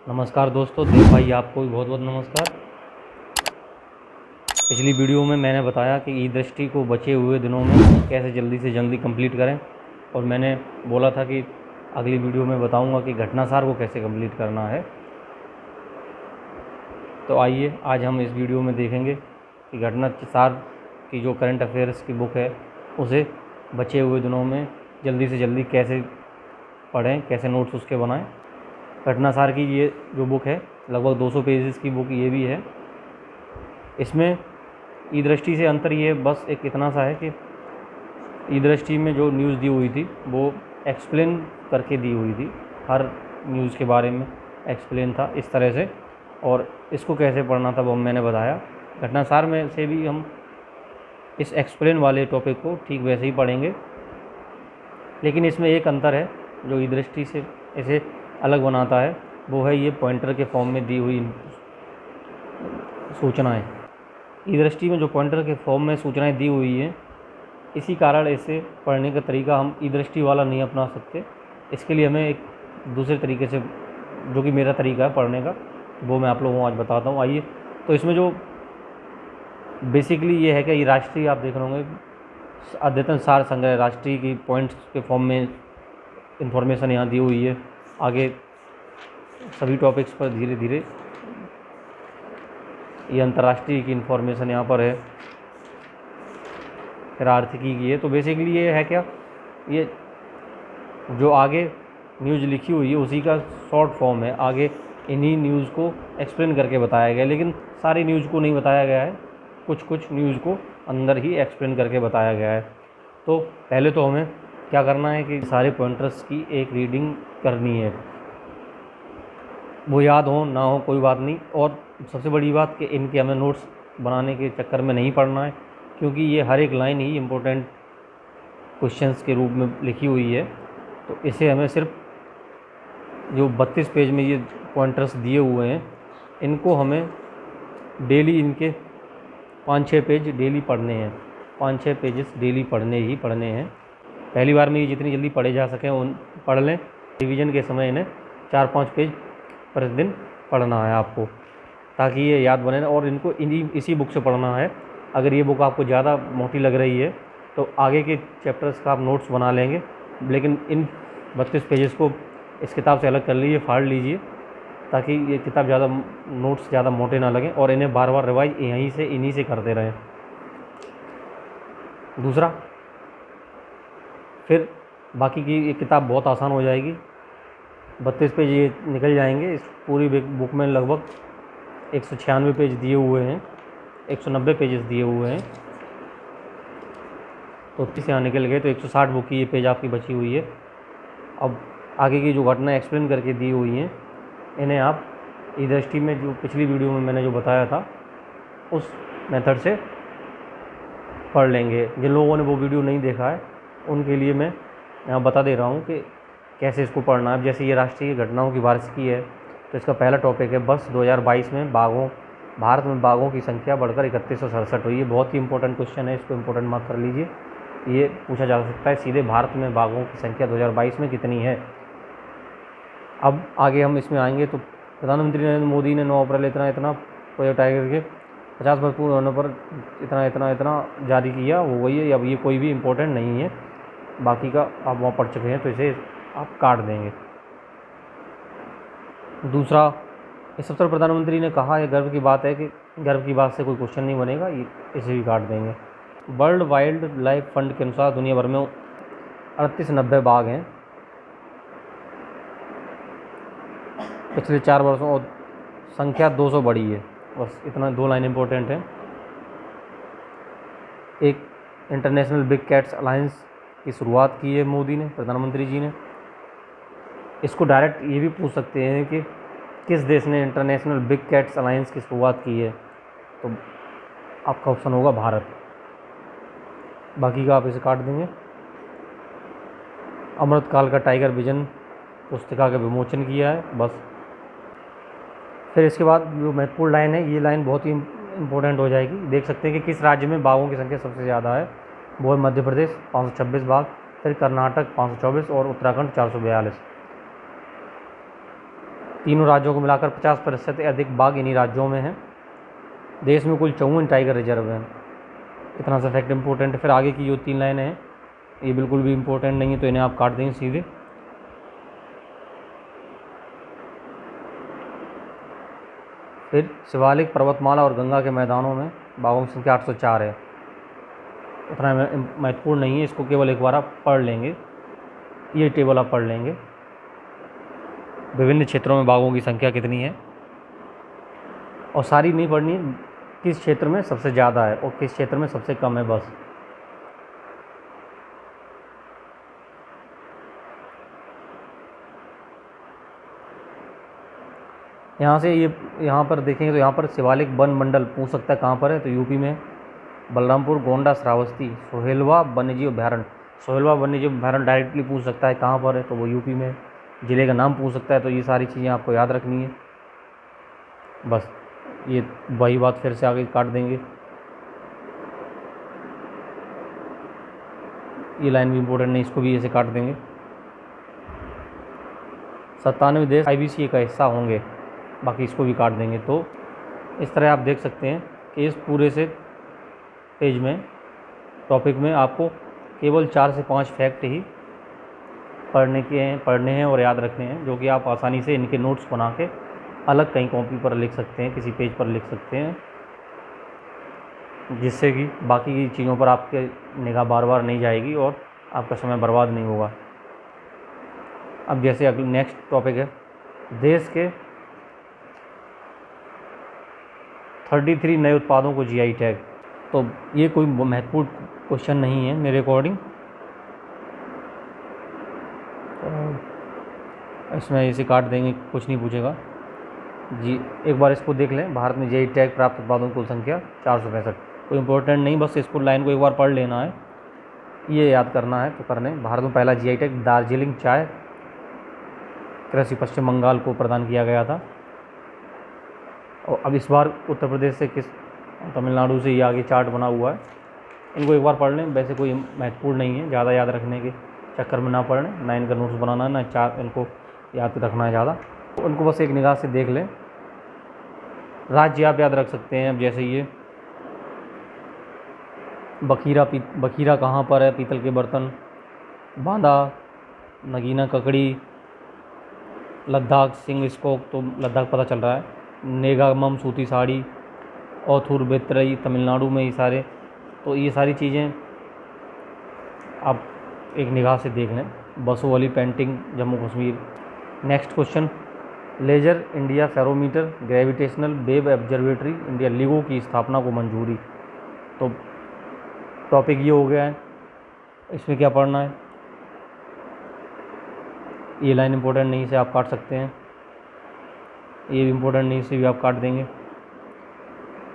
नमस्कार दोस्तों, देव भाई आपको भी बहुत बहुत नमस्कार। पिछली वीडियो में मैंने बताया कि ई दृष्टि को बचे हुए दिनों में कैसे जल्दी से जल्दी कंप्लीट करें, और मैंने बोला था कि अगली वीडियो में बताऊंगा कि घटनासार को कैसे कंप्लीट करना है। तो आइए आज हम इस वीडियो में देखेंगे कि घटनासार की जो करंट अफेयर्स की बुक है उसे बचे हुए दिनों में जल्दी से जल्दी कैसे पढ़ें, कैसे नोट्स उसके बनाएं। घटनासार की ये जो बुक है लगभग 200 पेजेस की बुक ये भी है। इसमें ई दृष्टि से अंतर ये बस एक इतना सा है कि ई दृष्टि में जो न्यूज़ दी हुई थी वो एक्सप्लेन करके दी हुई थी, हर न्यूज़ के बारे में एक्सप्लेन था इस तरह से, और इसको कैसे पढ़ना था वो मैंने बताया। घटनासार में से भी हम इस एक्सप्लेन वाले टॉपिक को ठीक वैसे ही पढ़ेंगे, लेकिन इसमें एक अंतर है जो ई दृष्टि से इसे अलग बनाता है, वो है ये पॉइंटर के फॉर्म में दी हुई सूचनाएं। ई दृष्टि में जो पॉइंटर के फॉर्म में सूचनाएं दी हुई हैं, इसी कारण इसे पढ़ने का तरीका हम ई दृष्टि वाला नहीं अपना सकते। इसके लिए हमें एक दूसरे तरीके से, जो कि मेरा तरीका है पढ़ने का, वो मैं आप लोगों को आज बताता हूँ। आइए, तो इसमें जो बेसिकली ये है कि ये राष्ट्रीय, आप देख रहे होंगे, अद्यतन सार संग्रह राष्ट्रीय की पॉइंट्स के फॉर्म में इंफॉर्मेशन यहाँ दी हुई है। आगे सभी टॉपिक्स पर धीरे धीरे ये अंतर्राष्ट्रीय की इन्फॉर्मेशन यहाँ पर है, फिर आर्थिकी की है। तो बेसिकली ये है क्या, ये जो आगे न्यूज़ लिखी हुई है उसी का शॉर्ट फॉर्म है। आगे इन्हीं न्यूज़ को एक्सप्लेन करके बताया गया है, लेकिन सारी न्यूज़ को नहीं बताया गया है, कुछ कुछ न्यूज़ को अंदर ही एक्सप्लेन करके बताया गया है। तो पहले तो हमें क्या करना है कि सारे पॉइंटर्स की एक रीडिंग करनी है, वो याद हो ना हो कोई बात नहीं। और सबसे बड़ी बात कि इनके हमें नोट्स बनाने के चक्कर में नहीं पढ़ना है, क्योंकि ये हर एक लाइन ही इम्पोर्टेंट क्वेश्चंस के रूप में लिखी हुई है। तो इसे हमें सिर्फ जो 32 पेज में ये पॉइंटर्स दिए हुए हैं, इनको हमें डेली इनके 5-6 पेज डेली पढ़ने हैं। 5-6 पेजेस डेली पढ़ने हैं। पहली बार में ये जितनी जल्दी पढ़े जा सकें उन पढ़ लें। रिवीजन के समय इन्हें 4-5 पेज प्रतिदिन पढ़ना है आपको, ताकि ये याद बने, और इनको इसी बुक से पढ़ना है। अगर ये बुक आपको ज़्यादा मोटी लग रही है तो आगे के चैप्टर्स का आप नोट्स बना लेंगे, लेकिन इन 32 पेजेस को इस किताब से अलग कर लीजिए, फाड़ लीजिए, ताकि ये किताब ज़्यादा नोट्स ज़्यादा मोटे ना लगें, और इन्हें बार बार रिवाइज इन्हीं से करते रहें। दूसरा, फिर बाकी की ये किताब बहुत आसान हो जाएगी। 32 पेज ये निकल जाएंगे। इस पूरी बुक में लगभग 196 पेज दिए हुए हैं, 190 पेजेस दिए हुए हैं। तो 30 यहाँ निकल गए, तो 160 बुक की ये पेज आपकी बची हुई है। अब आगे की जो घटना एक्सप्लेन करके दी हुई हैं, इन्हें आप ई दृष्टि में जो पिछली वीडियो में मैंने जो बताया था उस मेथड से पढ़ लेंगे। जिन लोगों ने वो वीडियो नहीं देखा है उनके लिए मैं यहाँ बता दे रहा हूँ कि कैसे इसको पढ़ना है। जैसे ये राष्ट्रीय घटनाओं की वार्षिकी है, तो इसका पहला टॉपिक है वर्ष 2022 में भारत में बाघों की संख्या बढ़कर 3167 हुई है। बहुत ही इंपॉर्टेंट क्वेश्चन है, इसको इंपॉर्टेंट मार्क कर लीजिए। ये पूछा जा सकता है सीधे, भारत में बाघों की संख्या 2022 में कितनी है। अब आगे हम इसमें आएंगे तो प्रधानमंत्री नरेंद्र मोदी ने 9 अप्रैल इतना कोयल टाइगर के 50 वर्ष पूर्ण होने पर इतना जारी किया, वो वही है। अब ये कोई भी इम्पोर्टेंट नहीं है, बाकी का आप वहाँ पढ़ चुके हैं, तो इसे आप काट देंगे। दूसरा, इस अवसर प्रधानमंत्री ने कहा, यह गर्व की बात है कि गर्व की बात से कोई क्वेश्चन नहीं बनेगा, इसे भी काट देंगे। वर्ल्ड वाइल्ड लाइफ फंड के अनुसार दुनिया भर में 3890 बाघ हैं पिछले 4 वर्षों, और संख्या 200 बढ़ी है। बस इतना 2 लाइन इंपॉर्टेंट है। एक इंटरनेशनल बिग कैट्स अलायंस की शुरुआत की है मोदी ने, प्रधानमंत्री जी ने। इसको डायरेक्ट ये भी पूछ सकते हैं कि किस देश ने इंटरनेशनल बिग कैट्स अलायंस की शुरुआत की है, तो आपका ऑप्शन होगा भारत। बाकी का आप इसे काट देंगे। अमृतकाल का टाइगर विजन पुस्तिका का विमोचन किया है, बस। फिर इसके बाद जो महत्वपूर्ण लाइन है, ये लाइन बहुत ही इम्पोर्टेंट हो जाएगी। देख सकते हैं कि किस राज्य में बाघों की संख्या सबसे ज़्यादा है। वो है मध्य प्रदेश 526 बाघ, फिर कर्नाटक 524 और उत्तराखंड 442। तीनों राज्यों को मिलाकर 50% से अधिक बाघ इन्हीं राज्यों में हैं। देश में कुल 54 टाइगर रिजर्व हैं। इतना सा फैक्ट इंपॉर्टेंट है। फिर आगे की जो 3 लाइनें हैं ये बिल्कुल भी इम्पोर्टेंट नहीं है, तो इन्हें आप काट देंगे सीधे। फिर शिवालिक, पर्वतमाला और गंगा के मैदानों में बाघों की संख्या 804 है। उतना महत्वपूर्ण नहीं है, इसको केवल एक बार आप पढ़ लेंगे, ये टेबल आप पढ़ लेंगे। विभिन्न क्षेत्रों में बाघों की संख्या कितनी है, और सारी नहीं पढ़नी है, किस क्षेत्र में सबसे ज़्यादा है और किस क्षेत्र में सबसे कम है, बस। यहाँ से ये यहाँ पर देखेंगे तो यहाँ पर शिवालिक वन मंडल पूछ सकता है कहाँ पर है, तो यूपी में बलरामपुर, गोंडा, श्रावस्ती। सोहेलवा वन्यजीव अभ्यारण्य, सोहेलवा वन्यजीव अभ्यारण्य डायरेक्टली पूछ सकता है कहाँ पर है, तो वो यूपी में। ज़िले का नाम पूछ सकता है, तो ये सारी चीज़ें आपको याद रखनी है, बस। ये वही बात फिर से आगे काट देंगे। ये लाइन भी इम्पोर्टेंट नहीं, इसको भी ऐसे काट देंगे। 97 देश IBC का हिस्सा होंगे, बाकी इसको भी काट देंगे। तो इस तरह आप देख सकते हैं कि इस पूरे से पेज में, टॉपिक में आपको केवल 4 से 5 फैक्ट ही पढ़ने हैं और याद रखने हैं, जो कि आप आसानी से इनके नोट्स बना के अलग कहीं कॉपी पर लिख सकते हैं, किसी पेज पर लिख सकते हैं, जिससे कि बाकी की चीज़ों पर आपके निगाह बार बार नहीं जाएगी और आपका समय बर्बाद नहीं होगा। अब जैसे अगले नेक्स्ट टॉपिक है, देश के 33 नए उत्पादों को GI टैग। तो ये कोई महत्वपूर्ण क्वेश्चन नहीं है मेरे अकॉर्डिंग, तो इसमें इसे काट देंगे, कुछ नहीं पूछेगा जी। एक बार इसको देख लें, भारत में GI टैग प्राप्त उत्पादों की कुल संख्या 465। कोई इंपॉर्टेंट नहीं, बस इसको लाइन को एक बार पढ़ लेना है, ये याद करना है तो करने। भारत में पहला GI टैग दार्जिलिंग चाय कृषि पश्चिम बंगाल को प्रदान किया गया था। और अब इस बार उत्तर प्रदेश से किस, तमिलनाडु से ये आगे चार्ट बना हुआ है, इनको एक बार पढ़ लें। वैसे कोई महत्वपूर्ण नहीं है, ज़्यादा याद रखने के चक्कर में ना पढ़ लें, ना इनका नोट्स बनाना है, ना चार्ट इनको याद रखना है ज़्यादा, तो उनको बस एक निगाह से देख लें। राज्य आप याद रख सकते हैं, अब जैसे ये बखीरा कहाँ पर है, पीतल के बर्तन, बांदा, नगीना ककड़ी, लद्दाख सिंह स्कोक, तो लद्दाख पता चल रहा है, नेगामम सूती साड़ी, ओथुर बेतरई तमिलनाडु में, ये सारे, तो ये सारी चीज़ें आप एक निगाह से देख लें। बसों वाली painting Jammu Kashmir. Next question, laser interferometer gravitational wave observatory India LIGO की स्थापना को मंजूरी। तो टॉपिक ये हो गया है, इसमें क्या पढ़ना है, ये लाइन इंपॉर्टेंट नहीं, से आप काट सकते हैं, ये भी इम्पोर्टेंट नहीं, इसे भी आप काट देंगे।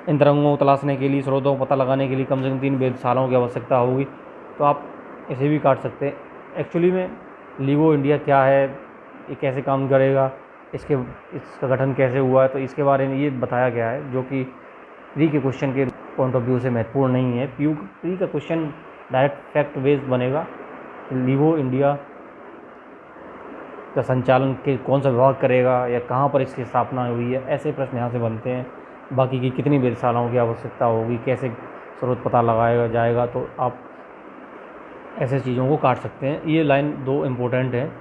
इन तरंगों को तलाशने के लिए, स्रोतों को पता लगाने के लिए कम से कम 3 वेधशालाओं की आवश्यकता होगी, तो आप इसे भी काट सकते हैं। एक्चुअली में लिगो इंडिया क्या है, ये कैसे काम करेगा, इसका गठन कैसे हुआ है, तो इसके बारे में ये बताया गया है, जो कि प्री के क्वेश्चन के पॉइंट ऑफ व्यू से महत्वपूर्ण नहीं है। प्री का क्वेश्चन डायरेक्ट फैक्ट बेस्ड बनेगा। लिगो इंडिया का संचालन के कौन सा विभाग करेगा, या कहाँ पर इसकी स्थापना हुई है, ऐसे प्रश्न यहाँ से बनते हैं। बाकी की कितनी वेधशालाओं की आवश्यकता होगी, कैसे स्रोत पता लगाया जाएगा, तो आप ऐसे चीज़ों को काट सकते हैं। ये लाइन 2 इम्पोर्टेंट है,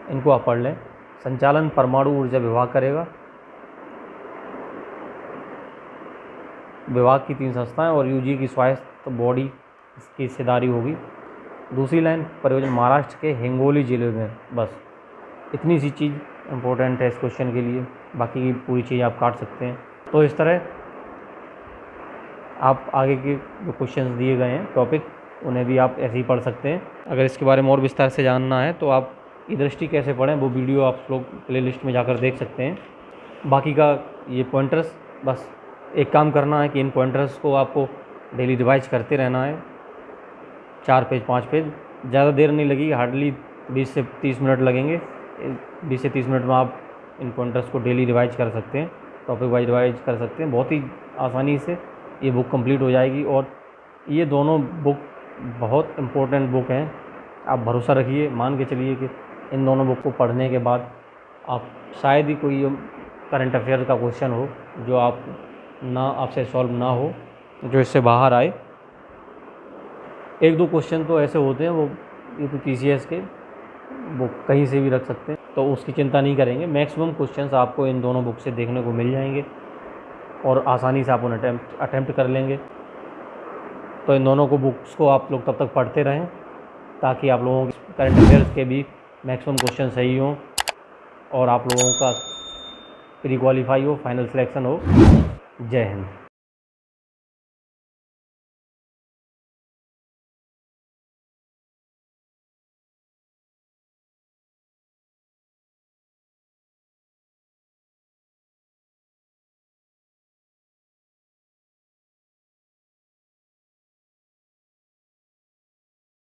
इनको आप पढ़ लें। संचालन परमाणु ऊर्जा विभाग करेगा, विभाग की 3 संस्थाएं और UG की स्वायत्त बॉडी इसकी हिस्सेदारी होगी। दूसरी लाइन, परियोजना महाराष्ट्र के हिंगोली जिले में। बस इतनी सी चीज़ इम्पोर्टेंट है इस क्वेश्चन के लिए, बाकी की पूरी चीज़ आप काट सकते हैं। तो इस तरह आप आगे के जो क्वेश्चंस दिए गए हैं टॉपिक, उन्हें भी आप ऐसे ही पढ़ सकते हैं। अगर इसके बारे में और विस्तार से जानना है तो आप ई दृष्टि कैसे पढ़ें, वो वीडियो आप लोग प्लेलिस्ट में जाकर देख सकते हैं। बाकी का ये पॉइंटर्स, बस एक काम करना है कि इन पॉइंटर्स को आपको डेली रिवाइज करते रहना है। 4 पेज 5 पेज, ज़्यादा देर नहीं लगेगी, हार्डली 20 से 30 मिनट लगेंगे। 20 से 30 मिनट में आप इन पॉइंटर्स को डेली रिवाइज कर सकते हैं, टॉपिक वाइज रिवाइज कर सकते हैं। बहुत ही आसानी से ये बुक कंप्लीट हो जाएगी। और ये दोनों बुक बहुत इम्पोर्टेंट बुक हैं, आप भरोसा रखिए, मान के चलिए कि इन दोनों बुक को पढ़ने के बाद आप शायद ही कोई करंट अफेयर का क्वेश्चन हो जो आपसे सॉल्व ना हो, जो इससे बाहर आए। एक दो क्वेश्चन तो ऐसे होते हैं, वो यूपीपीसीएस के, वो कहीं से भी रख सकते हैं, तो उसकी चिंता नहीं करेंगे। मैक्सिमम क्वेश्चंस आपको इन दोनों बुक से देखने को मिल जाएंगे और आसानी से आप उन्हें अटैम्प्ट कर लेंगे। तो इन दोनों को बुक्स को आप लोग तब तक पढ़ते रहें ताकि आप लोगों के करंट अफेयर्स के भी मैक्सिमम क्वेश्चन सही हों और आप लोगों का प्री क्वालिफाई हो, फाइनल सिलेक्शन हो। जय हिंद।